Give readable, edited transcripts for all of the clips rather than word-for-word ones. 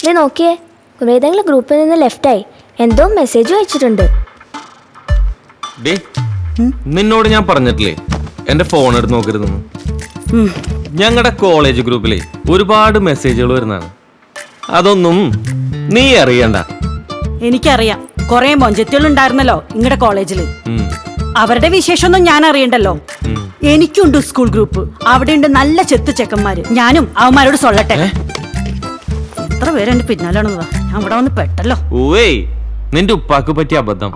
നീ നോക്കിയേ, ഏതെങ്കിലും ഗ്രൂപ്പിൽ നിന്ന് ലെഫ്റ്റായി എന്തോ മെസ്സേജ് അയച്ചിട്ടുണ്ട്. നിന്നോട് ഞാൻ പറഞ്ഞിട്ടില്ലേ എന്റെ ഫോൺ എടുത്ത് നോക്കരുതെന്ന്. ഞങ്ങളുടെ കോളേജ് ഗ്രൂപ്പിലെ ഒരുപാട് മെസ്സേജുകൾ വരുന്നതാണ്. അതൊന്നും നീ അറിയണ്ട. എനിക്കറിയാം, കൊറേ മൊഞ്ചത്തികളുണ്ടായിരുന്നല്ലോ നിങ്ങളുടെ കോളേജില്. അവരുടെ വിശേഷമൊന്നും ഞാൻ അറിയണ്ടല്ലോ. എനിക്കുണ്ട് സ്കൂൾ ഗ്രൂപ്പ്. അവിടെ ഉണ്ട് നല്ല ചെത്ത് ചെക്കന്മാര്. ഞാനും അവന്മാരോട് സൊല്ലട്ടെ. എത്ര പേര് എന്റെ പിന്നാലാണെന്നതാ, ഞാൻ ഇവിടെ വന്ന് പെട്ടല്ലോ. ഓയ്, നിന്റെ ഉപ്പാക്ക് പറ്റിയ അബദ്ധം.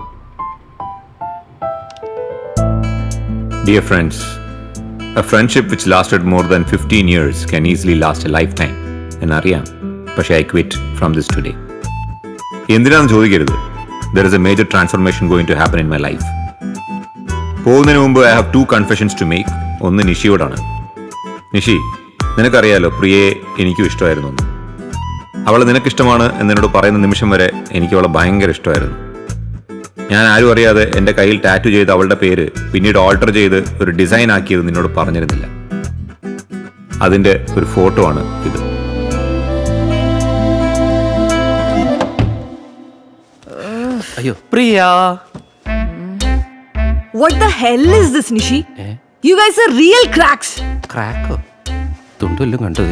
Dear friends, a friendship which lasted more than 15 years can easily last a lifetime. എന്നറിയാം, പക്ഷേ I quit from this today. എന്തിനാണെന്ന് ചോദിക്കരുത്. There is a major transformation going to happen in my life. പോകുന്നതിന് മുമ്പ് I have 2 confessions to make. ഒന്ന് നിഷിയോടാണ്. നിഷി, നിനക്കറിയാലോ പ്രിയയെ എനിക്കും ഇഷ്ടമായിരുന്നു. അവളെ നിനക്കിഷ്ടമാണ് എന്നോട് പറയുന്ന നിമിഷം വരെ എനിക്ക് അവളെ ഭയങ്കര ഇഷ്ടമായിരുന്നു. ഞാൻ ആരും അറിയാതെ എൻ്റെ കയ്യിൽ ടാറ്റു ചെയ്ത് അവളുടെ പേര് പിന്നീട് ഓൾട്ടർ ചെയ്ത് ഒരു ഡിസൈൻ ആക്കിയത് നിന്നോട് പറഞ്ഞിരുന്നില്ല. അതിൻ്റെ ഒരു ഫോട്ടോ ആണ് ഇത്. അയ്യോ പ്രിയ. What the hell is this, Nishi? You guys are real cracks. ക്രാക്കോ? തുണ്ടല്ലോ കണ്ടു.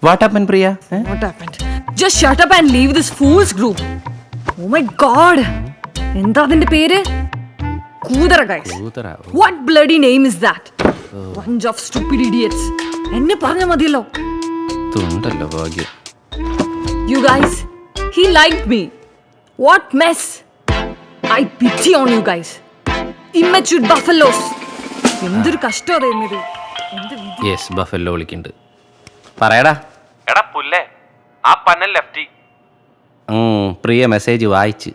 What happened, Priya? What happened? Just shut up and leave this fool's group. Oh my god. എന്താ അതിന്റെ പേര്? കൂതറ guys. What bloody name is that? Bunch of stupid idiots. എന്നെ പറഞ്ഞാ മതിയല്ലോ. തുണ്ടല്ലോ ഭാഗ്യം. You guys, he liked me. What mess. I pity on you guys. Immature buffaloes. എന്തൊരു കഷ്ടം അറിയുന്നത്. യെസ്, ബഫല്ലോ വിളിക്കുന്നുണ്ട്. പറയടാ. എടാ പുല്ലേ, ആ പന്നൽ ലെഫ്റ്റി. പ്രിയ മെസ്സേജ് വായിച്ച്.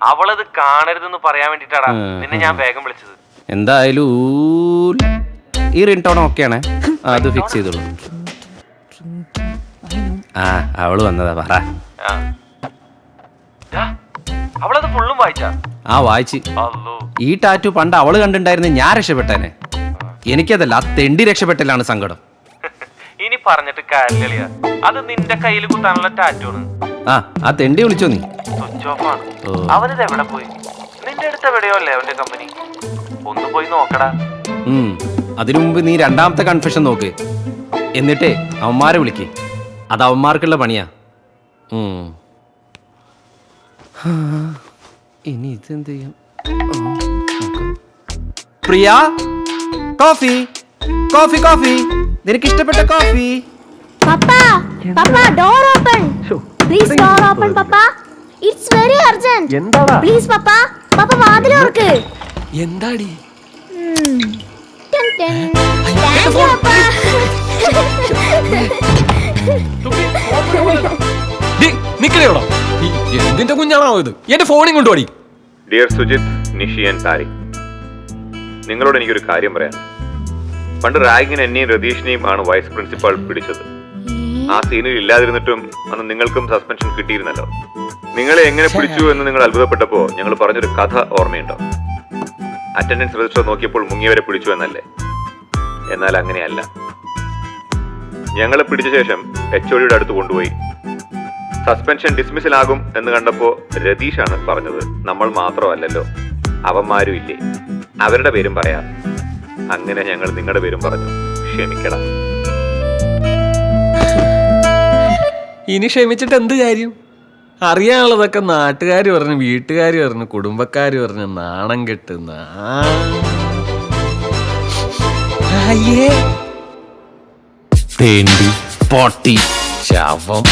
അവളത് കാണരുതെന്ന് പറയാൻ വേണ്ടിട്ടാടാ നിന്നെ ഞാൻ വേഗം വിളിച്ചത്. എന്തായാലും ഈ റിംഗ് ടോൺ ഓക്കെയാണ്, അത് ഫിക്സ് ചെയ്തോളൂ. ആ അവള് വന്നതാ, പറ. അവളത് ഫുള്ളും വായിച്ചാ? ആ വായിച്ച്. ഈ ടാറ്റു പണ്ട് അവള് കണ്ടിട്ടുണ്ടായിരുന്നു, ഞാൻ രക്ഷപ്പെട്ടേനെ. എനിക്കതല്ല, ആ തെണ്ടി രക്ഷപ്പെട്ടില്ലാണ് സങ്കടം. ഇനി പറഞ്ഞിട്ട് കാര്യമില്ല, അത് നിന്റെ കയ്യിൽ കുത്താനുള്ള ടാറ്റു ആണ്. ആ തെണ്ടി വിളിച്ചോ നീ? സ്വിച്ച് ഓഫ് ആണ്. അവനിത് എവിടെ പോയി? നിന്റെ അടുത്ത് എവിടെയോ അല്ലേ അവന്റെ കമ്പനി? ഒന്ന് പോയി നോക്കടാ. അതിനു മുമ്പ് നീ രണ്ടാമത്തെ കൺഫെഷൻ നോക്ക്, എന്നിട്ടേ അവന്മാരെ വിളിക്ക്. അത് അവന്മാർക്കുള്ള പണിയാ. ഇനി ഇതെന്ത് ചെയ്യാം? പ്രിയ, കോഫി കോഫി കോഫി, നിനക്ക് ഇഷ്ടപ്പെട്ട coffee. Papa, Papa, door open please. Door open Papa, it's very urgent. എന്താടാ? പ്ലീസ് പപ്പാ, പപ്പാ വാതിൽ തുറക്ക്. എന്താടി? താങ്ക് യു പപ്പാ. നിക്കണേടോ, എന്തിന്റെ കുഞ്ഞാണോ ഇത്? എന്റെ ഫോണിൽ കൊണ്ടുപോടി. ഡിയർ സുജിത്, നിഷി ആൻഡ് താരിഖ്, നിങ്ങളോട് എനിക്കൊരു കാര്യം പറയാം. പണ്ട് റാഗിന് എന്നെയും രതീഷിനെയും ആണ് വൈസ് പ്രിൻസിപ്പാൾ പിടിച്ചത്. ആ സീനിൽ ഇല്ലാതിരുന്നിട്ടും അന്ന് നിങ്ങൾക്കും സസ്പെൻഷൻ കിട്ടിയിരുന്നല്ലോ. നിങ്ങളെ എങ്ങനെ പിടിച്ചു എന്ന് നിങ്ങൾ അത്ഭുതപ്പെട്ടപ്പോ ഞങ്ങൾ പറഞ്ഞൊരു കഥ ഓർമ്മയുണ്ടോ? അറ്റൻഡൻസ് രജിസ്റ്റർ നോക്കിയപ്പോൾ മുങ്ങിയവരെ പിടിച്ചു എന്നല്ലേ? എന്നാൽ അങ്ങനെയല്ല. ഞങ്ങളെ പിടിച്ച ശേഷം HODയുടെ അടുത്ത് കൊണ്ടുപോയി. സസ്പെൻഷൻ ഡിസ്മിസിൽ ആകും എന്ന് കണ്ടപ്പോ രതീഷാണ് പറഞ്ഞത്, നമ്മൾ മാത്രമല്ലല്ലോ, അവന്മാരും ഇല്ലേ, അവരുടെ പേരും പറയാം. അങ്ങനെ ഞങ്ങൾ നിങ്ങളുടെ പേരും പറഞ്ഞു. ക്ഷമിക്കണം. ഇനി ക്ഷമിച്ചിട്ട് എന്ത് കാര്യം? അറിയാനുള്ളതൊക്കെ നാട്ടുകാര് പറഞ്ഞു, വീട്ടുകാര് പറഞ്ഞു, കുടുംബക്കാര് പറഞ്ഞു. നാണം കെട്ട് തേണ്ടി പൊട്ടി ശവം.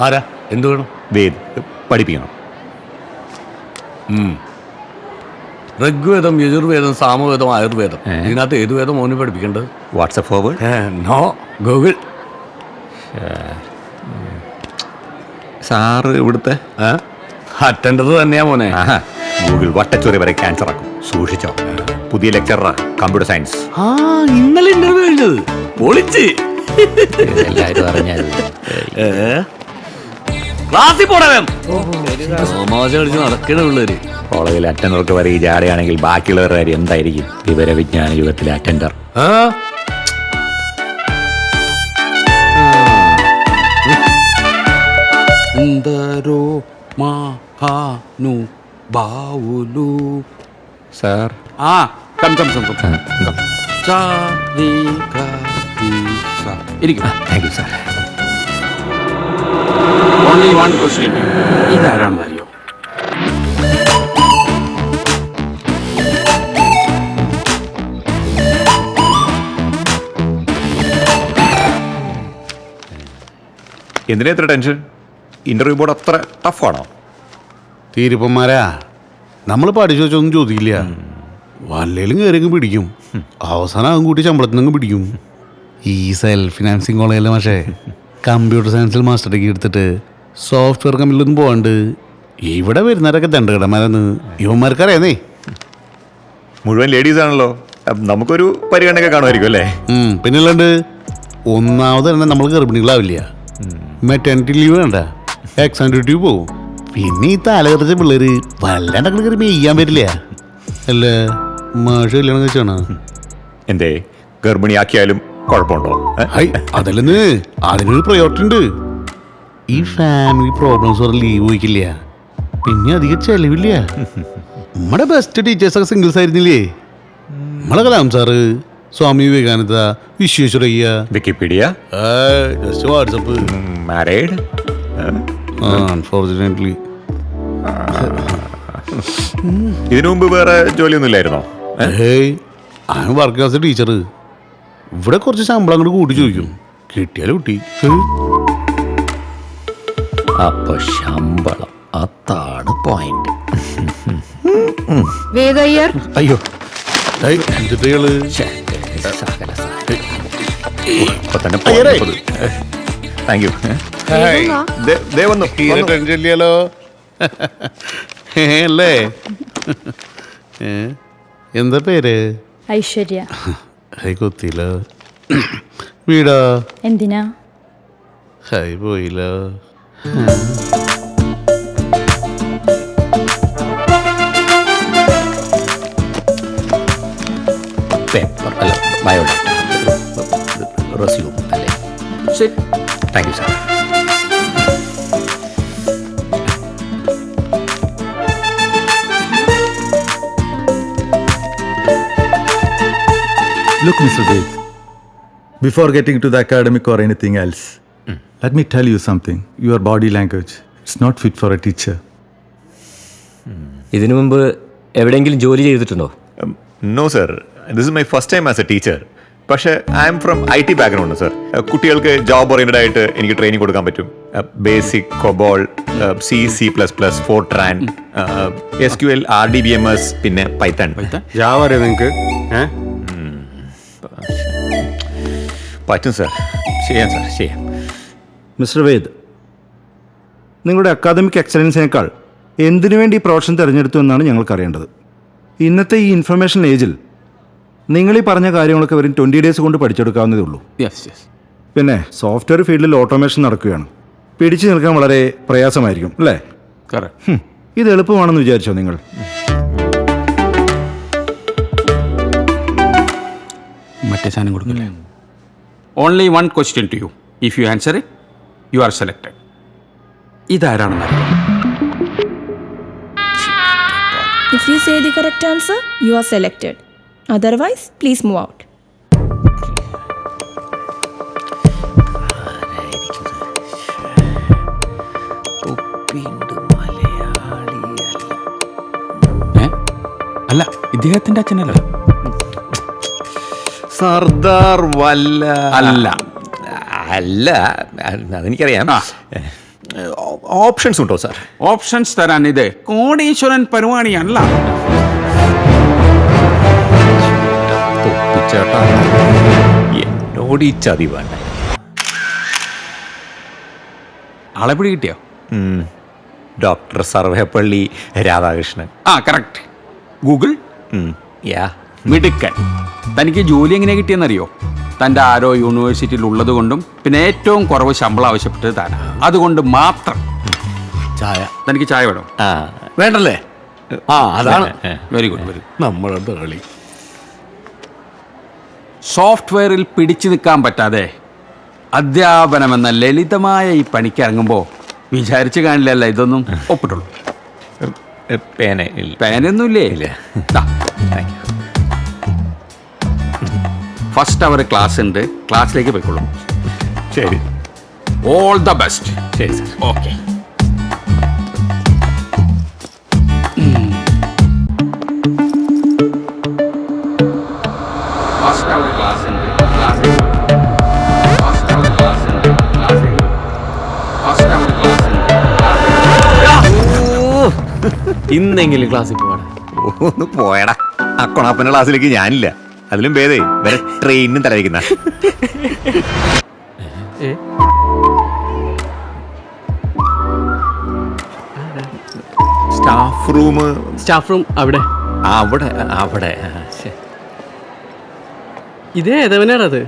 ആരാ? എന്ത് വേണം? വേദ് പഠിപ്പിക്കണം. ഋഗ്വേദം, യജുർവേദം, സാമവേദം, ആയുർവേദം, ഇതിനകത്ത് ഏത് വേദം മോനെ പഠിപ്പിക്കേണ്ടത്? WhatsApp forward. No, Google. Sir ഇവിടുത്തെ അറ്റൻഡർ തന്നെയാ മോനെ. ഗൂഗിൾ വട്ടച്ചോറി വരെ ക്യാൻസർ ആക്കും, സൂക്ഷിച്ചോ. പുതിയ ലെക്ചറാ, കമ്പ്യൂട്ടർ സയൻസ്. ഇന്നലെ ഇന്റർവ്യൂ കഴിഞ്ഞത് പൊളിച്ച്. എല്ലാരും അറിഞ്ഞാൽ ക്ലാസ്സിൽ പോടാൻ തമാശ കളിച്ച് നടക്കണ പിള്ളേര്. കോളേജിൽ അറ്റൻഡർക്ക് വരെ ഈ ജാടയാണെങ്കിൽ ബാക്കിയുള്ളവരുടെ കാര്യം എന്തായിരിക്കും? വിവരവിജ്ഞാന യുഗത്തിലെ അറ്റൻഡർ. എന്തരോ മഹാനു ബാവുലു. സാർ കം ഇരിക്കും. Thank you sir. Only one question. ഇതാരാണെന്ന് അറിയോ? എന്തിനാ ഇത്ര ടെൻഷൻ? ഇന്റർവ്യൂ ബോർഡ് അത്ര ടഫാണോ? തീരുപ്പന്മാരാ, നമ്മൾ പഠിച്ചു വെച്ചൊന്നും ചോദിക്കില്ല. വല്ലേലും കയറിയങ്ങ് പിടിക്കും, അവസാനം കൂട്ടി ശമ്പളത്തിനങ്ങ് പിടിക്കും. ഈ സെൽഫ് ഫിനാൻസിങ് കോളേജിലെ പക്ഷേ കമ്പ്യൂട്ടർ സയൻസിൽ മാസ്റ്റർ ഡിഗ്രി എടുത്തിട്ട് സോഫ്റ്റ്വെയർ കമ്പനിയിലൊന്നും പോകാണ്ട് ഇവിടെ വരുന്നവരൊക്കെ ദണ്ഡകടന്മാരെന്ന് ഇവന്മാർക്കറിയാന്നേ. മുഴുവൻ ലേഡീസ് ആണല്ലോ, നമുക്കൊരു പരിഗണന കാണുമായിരിക്കും അല്ലേ? പിന്നല്ലാണ്ട് ഒന്നാമത് തന്നെ നമ്മൾ ഗർഭിണികളാവില്ല. മെറ്റേണിറ്റി ലീവ് വേണ്ട, എക്സാം ഡ്യൂട്ടി പോവും. പിന്നെ ഈ തലകറിച്ച പിള്ളേര് വല്ലാണ്ട് കയറി മെയ്യാൻ പറ്റില്ല. അല്ല മാഷ് കല്യാണം കഴിച്ചാണ്. എന്തേ ഗർഭിണിയാക്കിയാലും കുഴപ്പമുണ്ടോ? അതല്ലെന്ന്, അതിനൊരു പ്രയോറിറ്റി ഉണ്ട്. ഈ ഫാമിലി പ്രോബ്ലംസ് പറഞ്ഞ ലീവ് പോയിക്കില്ല, പിന്നെ അധികം ചെലവില്ല. നമ്മുടെ ബെസ്റ്റ് ടീച്ചേഴ്സൊക്കെ സിംഗിൾസ് ആയിരുന്നില്ലേ? നമ്മളെ Kalam sir, Swami Vivekananda, Visvesvaraya, Wikipedia, just WhatsApp. Married? Unfortunately. ഇതിനു മുമ്പ് വേറെ ജോലിയൊന്നും ഇല്ലായിരുന്നോ? ഞാൻ വർക്ക് ആസ് എ ടീച്ചർ. ഇവിടെ കുറച്ച് ശമ്പളം അങ്ങോട്ട് കൂട്ടി ചോദിക്കും, കിട്ടിയാലും കുട്ടി. അപ്പൊ ശമ്പളം അതാണ് പോയിന്റ്. വേദയ്യർ, അയ്യോ, എന്തിട്ടയാള് ഇപ്പൊ തന്നെ താങ്ക് യു. ടെൻഷനില്ലല്ലോ അല്ലേ? എന്താ പേര്? ഐശ്വര്യ. ഹൈ കൊത്തിയില്ലോ. വീടാ? എന്തിനാ? ഹൈ പോയില്ലോ. പേപ്പർ അല്ല, ബയോഡാറ്റ, റെസ്യൂം അല്ലേ? ശരി, thank you sir. Look, Mr. Dev, before getting to the academic or anything else, let me tell you something. Your body language, it's not fit for a teacher. ഇതിനു മുമ്പ് എവിടെയെങ്കിലും ജോലി ചെയ്തിട്ടുണ്ടോ? No sir, this is my first time as a teacher. പക്ഷേ I am from IT background sir. കുട്ടികൾക്ക് job oriented ആയിട്ട് എനിക്ക് training കൊടുക്കാൻ പറ്റും. BASIC, COBOL, C++, Fortran, SQL, RDBMS, പിന്നെ പൈത്തൺ. ജാവ അറിയാം നിങ്ങൾക്ക്? പറ്റും സർ, ചെയ്യാം സർ, ചെയ്യാം. മിസ്റ്റർ വേദ്, നിങ്ങളുടെ അക്കാദമിക് എക്സലൻസിനേക്കാൾ എന്തിനു വേണ്ടി ഈ പ്രൊഫഷൻ തിരഞ്ഞെടുത്തു എന്നാണ് ഞങ്ങൾക്കറിയേണ്ടത്. ഇന്നത്തെ ഈ ഇൻഫർമേഷൻ ഏജിൽ നിങ്ങൾ ഈ പറഞ്ഞ കാര്യങ്ങളൊക്കെ വെറും 20 days കൊണ്ട് പഠിച്ചെടുക്കാവുന്നതേ ഉള്ളൂ. പിന്നെ സോഫ്റ്റ്വെയർ ഫീൽഡിൽ ഓട്ടോമേഷൻ നടക്കുകയാണ്. പിടിച്ചു നിൽക്കാൻ വളരെ പ്രയാസമായിരിക്കും അല്ലേ? ഇത് എളുപ്പമാണെന്ന് വിചാരിച്ചോ നിങ്ങൾ? മറ്റേ സാധനം കൊടുക്കില്ലേ? Only one question to you. If you answer it, you are selected. ഇതാരാണെന്ന് അറിയാം? If you say the correct answer, you are selected. Otherwise, please move out. അല്ല, ഇദ്ദേഹത്തിന്റെ അച്ഛനല്ല. സർദാർ വല്ല അല്ല. അല്ല, അതെനിക്കറിയാം. ഓപ്ഷൻസ് ഉണ്ടോ സാർ? ഓപ്ഷൻസ് തരാൻ ഇത് കോടീശ്വരൻ പരിപാടിയല്ല. ചേട്ടാ എന്നോട് ഈ ചതി വേണ്ട. ആളെ പിടി കിട്ടിയോ? ഡോക്ടർ സർവേപ്പള്ളി രാധാകൃഷ്ണൻ. ആ കറക്റ്റ്. ഗൂഗിൾ. യാ. മിടുക്കൻ. തനിക്ക് ജോലി എങ്ങനെ കിട്ടിയെന്നറിയോ? തൻ്റെ ആരോ യൂണിവേഴ്സിറ്റിയിൽ ഉള്ളത് കൊണ്ടും പിന്നെ ഏറ്റവും കുറവ് ശമ്പളം ആവശ്യപ്പെട്ടത് താനാ. അതുകൊണ്ട് മാത്രം. ചായ. തനിക്ക് ചായ വേണോ? വേണ്ടല്ലേ? ആ അതാണ്. Very good very good. നമ്മളുടെ കളി. സോഫ്റ്റ്വെയറിൽ പിടിച്ചു നിൽക്കാൻ പറ്റാതെ അധ്യാപനമെന്ന ലളിതമായ ഈ പണിക്ക് ഇറങ്ങുമ്പോൾ വിചാരിച്ചു കാണില്ലല്ല ഇതൊന്നും ഒപ്പിട്ടുള്ളൂ. പേനൊന്നുമില്ലേ? ഇല്ല. ഫസ്റ്റ് അവർ ക്ലാസ് ഉണ്ട്, ക്ലാസ്സിലേക്ക് പോയിക്കൊള്ളും. ശരി. All the best. ശരി സാർ. ഓക്കെ. ഫസ്റ്റ് അവർ ക്ലാസ് ഉണ്ട്, ക്ലാസ്സിലേക്ക് ഫസ്റ്റ് അവർ ക്ലാസ് ഉണ്ട്, ക്ലാസ്സിലേക്ക് ഫസ്റ്റ് അവർ ക്ലാസ് ഉണ്ട്. ഇന്നെങ്കിലും ക്ലാസ്സിൽ പോവാണ്. ഒന്ന് പോയടാ. ആ കൊണാപ്പന്റെ ക്ലാസ്സിലേക്ക് ഞാനില്ല. അതിലും ഭേദേ വരെ ട്രെയിനിനും തലവയ്ക്കുന്ന. സ്റ്റാഫ് റൂം അവിടെ. അവിടെ അവിടെ ഇതേ ഏതവനാണത്?